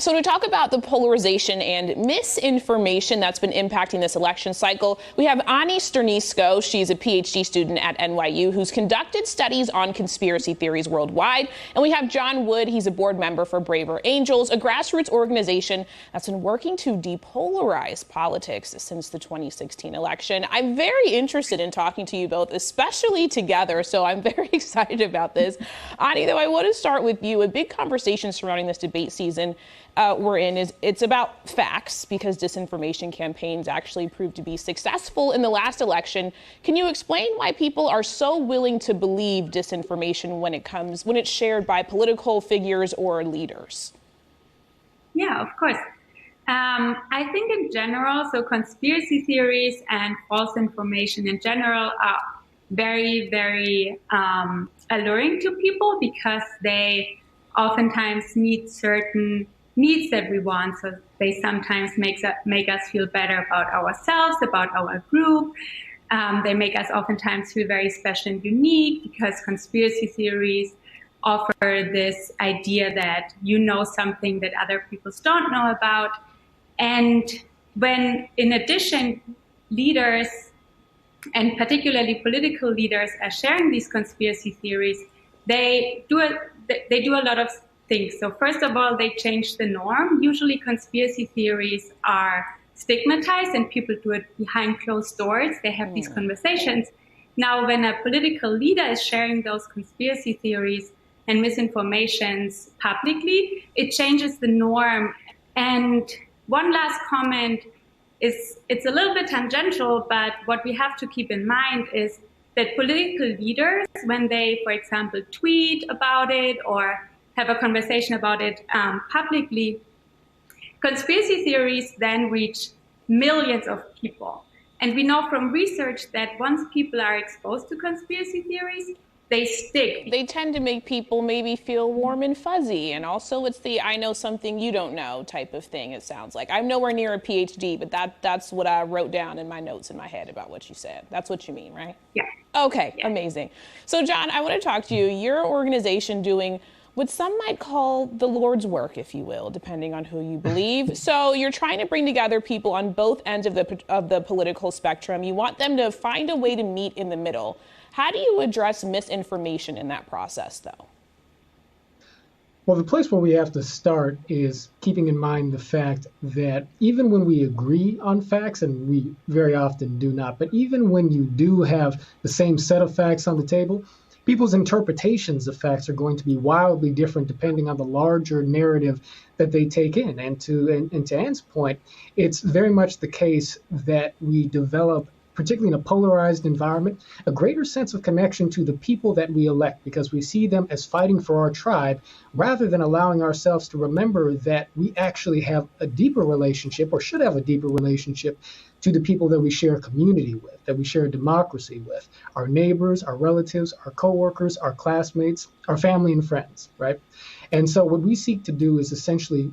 So to talk about the polarization and misinformation that's been impacting this election cycle, we have Ani Sternisko. She's a PhD student at NYU who's conducted studies on conspiracy theories worldwide. And we have John Wood. He's a board member for Braver Angels, a grassroots organization that's been working to depolarize politics since the 2016 election. I'm very interested in talking to you both, especially together. So I'm very excited about this. Ani, though, I want to start with you. A big conversation surrounding this debate season we're in it's about facts, because disinformation campaigns actually proved to be successful in the last election. Can you explain why people are so willing to believe disinformation when it's shared by political figures or leaders? Yeah, of course. I think in general, so conspiracy theories and false information in general are very, very alluring to people, because they oftentimes meet certain needs that we want. So they sometimes make us feel better about ourselves, about our group. They make us oftentimes feel very special and unique, because conspiracy theories offer this idea that you know something that other people don't know about. And when, in addition, leaders, and particularly political leaders, are sharing these conspiracy theories, they do a lot of things. So first of all, they change the norm. Usually conspiracy theories are stigmatized and people do it behind closed doors. They have these conversations. Now, when a political leader is sharing those conspiracy theories and misinformations publicly, it changes the norm. And one last comment is, it's a little bit tangential, but what we have to keep in mind is that political leaders, when they, for example, tweet about it or have a conversation about it publicly, conspiracy theories then reach millions of people. And we know from research that once people are exposed to conspiracy theories, they stick. They tend to make people maybe feel warm and fuzzy. And also it's the I know something you don't know type of thing, it sounds like. I'm nowhere near a PhD, but that's what I wrote down in my notes in my head about what you said. That's what you mean, right? Yeah. Okay, yeah. Amazing. So John, I want to talk to you. Your organization doing what some might call the Lord's work, if you will, depending on who you believe. So you're trying to bring together people on both ends of the political spectrum. You want them to find a way to meet in the middle. How do you address misinformation in that process, though? Well, the place where we have to start is keeping in mind the fact that even when we agree on facts, and we very often do not, but even when you do have the same set of facts on the table, people's interpretations of facts are going to be wildly different depending on the larger narrative that they take in. And to Anne's point, it's very much the case that we develop, particularly in a polarized environment, a greater sense of connection to the people that we elect, because we see them as fighting for our tribe, rather than allowing ourselves to remember that we actually have a deeper relationship, or should have a deeper relationship, to the people that we share a community with, that we share a democracy with, our neighbors, our relatives, our coworkers, our classmates, our family and friends, right? And so what we seek to do is essentially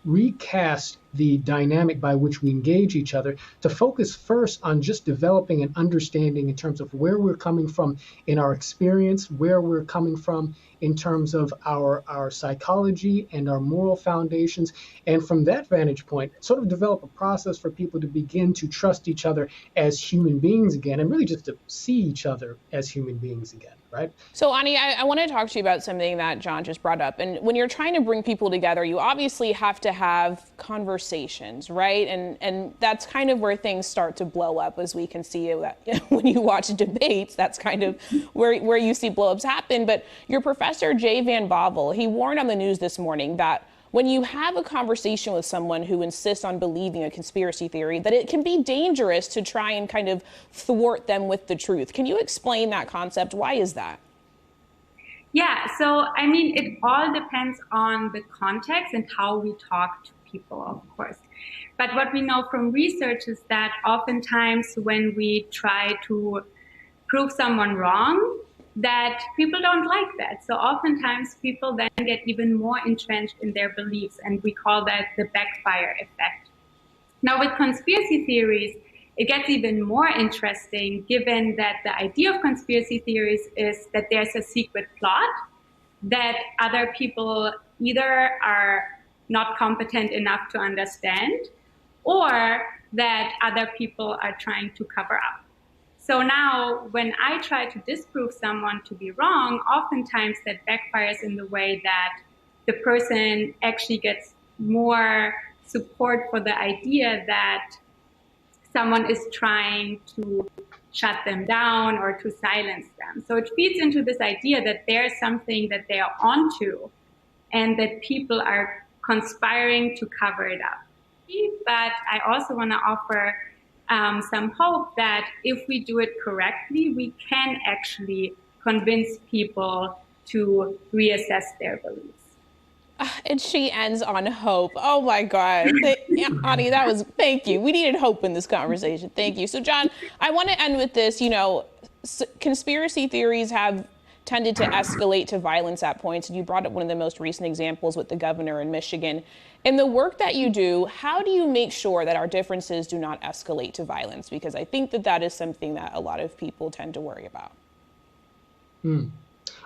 recast the dynamic by which we engage each other, to focus first on just developing an understanding in terms of where we're coming from in our experience, where we're coming from in terms of our psychology and our moral foundations. And from that vantage point, sort of develop a process for people to begin to trust each other as human beings again, and really just to see each other as human beings again, right? So Ani, I want to talk to you about something that John just brought up. And when you're trying to bring people together, you obviously have to have conversations, right? And that's kind of where things start to blow up, as we can see that when you watch debates, that's kind of where you see blowups happen. But your professor, Jay Van Bovel, he warned on the news this morning that when you have a conversation with someone who insists on believing a conspiracy theory, that it can be dangerous to try and kind of thwart them with the truth. Can you explain that concept? Why is that? Yeah, so I mean, it all depends on the context and how we talk to people, of course. But what we know from research is that oftentimes when we try to prove someone wrong, that people don't like that. So oftentimes people then get even more entrenched in their beliefs, and we call that the backfire effect. Now with conspiracy theories, it gets even more interesting, given that the idea of conspiracy theories is that there's a secret plot that other people either are not competent enough to understand, or that other people are trying to cover up. So now when I try to disprove someone to be wrong, oftentimes that backfires in the way that the person actually gets more support for the idea that someone is trying to shut them down or to silence them. So it feeds into this idea that there's something that they are onto and that people are conspiring to cover it up. But I also want to offer some hope that if we do it correctly, we can actually convince people to reassess their beliefs. And she ends on hope. Oh my God. Ani, thank you. We needed hope in this conversation. Thank you. So, John, I want to end with this. You know, conspiracy theories have tended to escalate to violence at points. And you brought up one of the most recent examples with the governor in Michigan. In the work that you do, how do you make sure that our differences do not escalate to violence? Because I think that is something that a lot of people tend to worry about.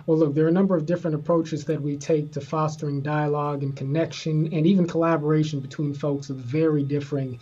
Well, look, there are a number of different approaches that we take to fostering dialogue and connection and even collaboration between folks of very differing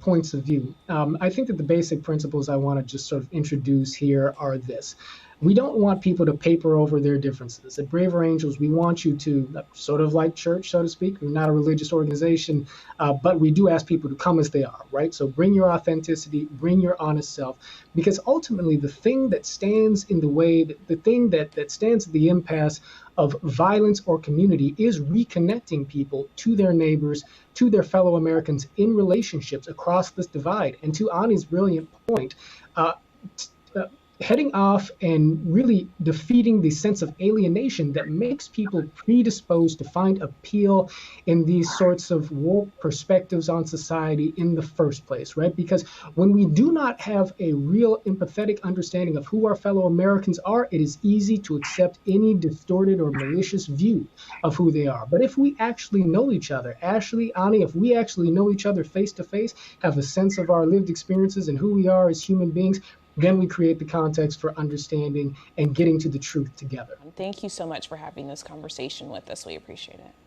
points of view. I think that the basic principles I want to just sort of introduce here are this. We don't want people to paper over their differences. At Braver Angels, we want you to, sort of like church, so to speak. We're not a religious organization, but we do ask people to come as they are, right? So bring your authenticity, bring your honest self, because ultimately the thing that stands in the way, the thing that stands at the impasse of violence or community is reconnecting people to their neighbors, to their fellow Americans in relationships across this divide. And to Ani's brilliant point, heading off and really defeating the sense of alienation that makes people predisposed to find appeal in these sorts of woke perspectives on society in the first place, right? Because when we do not have a real empathetic understanding of who our fellow Americans are, it is easy to accept any distorted or malicious view of who they are. But if we actually know each other, Ashley, Ani, if we actually know each other face to face, have a sense of our lived experiences and who we are as human beings, then we create the context for understanding and getting to the truth together. Thank you so much for having this conversation with us. We appreciate it.